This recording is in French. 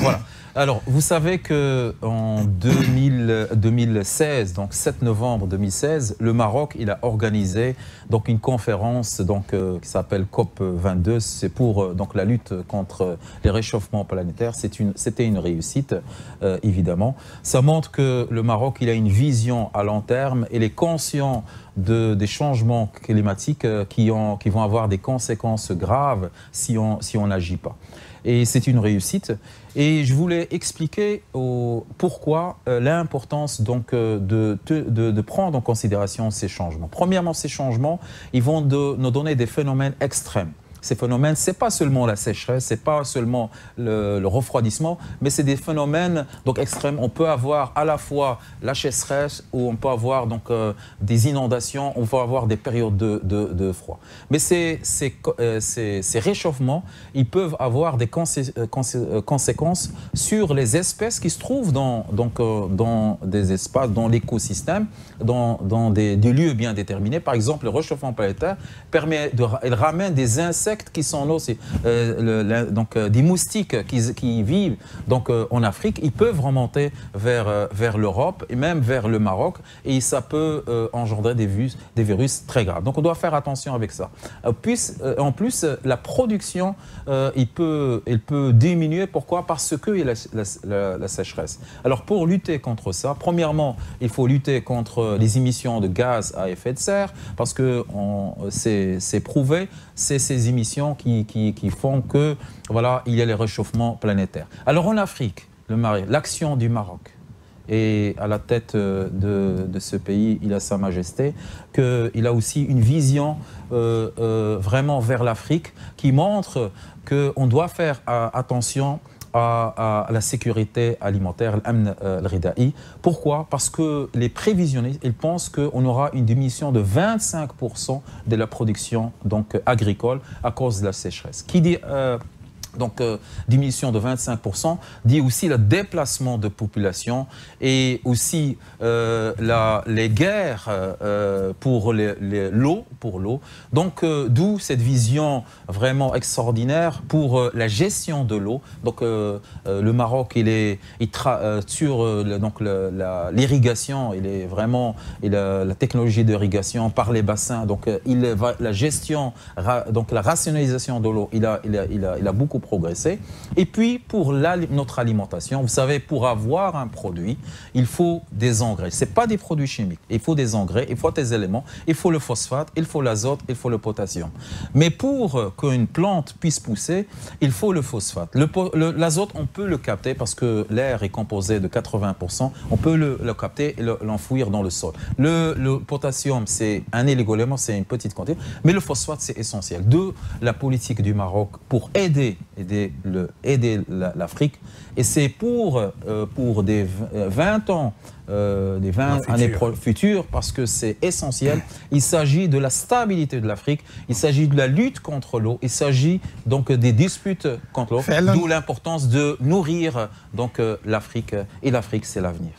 Voilà. Alors, vous savez qu'en 2016, donc 7 novembre 2016, le Maroc il a organisé donc une conférence qui s'appelle COP22. C'est pour donc la lutte contre les réchauffements planétaires. C'était une réussite, évidemment. Ça montre que le Maroc il a une vision à long terme. Il est conscient des changements climatiques qui vont avoir des conséquences graves si on n'agit pas. Et c'est une réussite. Et je voulais expliquer pourquoi l'importance de prendre en considération ces changements. Premièrement, ces changements, ils vont nous donner des phénomènes extrêmes. Ces phénomènes, ce n'est pas seulement la sécheresse, ce n'est pas seulement le refroidissement, mais c'est des phénomènes extrêmes. On peut avoir à la fois la sécheresse ou on peut avoir des inondations, on peut avoir des périodes de froid. Mais ces réchauffements, ils peuvent avoir des conséquences sur les espèces qui se trouvent dans des espaces, dans l'écosystème, dans des lieux bien déterminés. Par exemple, le réchauffement planétaire il ramène des insectes qui sont là aussi, des moustiques qui vivent en Afrique, ils peuvent remonter vers l'Europe et même vers le Maroc et ça peut engendrer des virus très graves. Donc on doit faire attention avec ça. En plus, la production, elle peut diminuer. Pourquoi? Parce qu'il y a la sécheresse. Alors pour lutter contre ça, premièrement, il faut lutter contre les émissions de gaz à effet de serre parce que c'est prouvé, c'est ces émissions qui font que voilà, il y a les réchauffements planétaires. Alors en Afrique, l'action du Maroc et à la tête de ce pays, il a Sa Majesté, qu'il a aussi une vision vraiment vers l'Afrique qui montre qu'on doit faire attention à la sécurité alimentaire, l'amn al-rida'i. Pourquoi? Parce que les prévisionnistes, ils pensent qu'on aura une diminution de 25% de la production agricole à cause de la sécheresse. Qui dit diminution de 25%, dit aussi le déplacement de population et aussi les guerres pour l'eau. Donc, d'où cette vision vraiment extraordinaire pour la gestion de l'eau. Donc, le Maroc, sur l'irrigation, la technologie d'irrigation par les bassins. Donc, la gestion, la rationalisation de l'eau, il a beaucoup progressé. Et puis, pour notre alimentation, vous savez, pour avoir un produit, il faut des engrais. Ce n'est pas des produits chimiques. Il faut des engrais, il faut des éléments, il faut le phosphate, il faut l'azote, il faut le potassium. Mais pour qu'une plante puisse pousser, il faut le phosphate. L'azote, on peut le capter parce que l'air est composé de 80%. On peut le capter et l'enfouir dans le sol. Le potassium, c'est un élément, c'est une petite quantité. Mais le phosphate, c'est essentiel. De la politique du Maroc pour aider l'Afrique. Et c'est pour des 20 ans, des 20 années futures, parce que c'est essentiel. Il s'agit de la stabilité de l'Afrique, il s'agit de la lutte contre l'eau, il s'agit donc des disputes contre l'eau, d'où l'importance de nourrir l'Afrique, et l'Afrique, c'est l'avenir.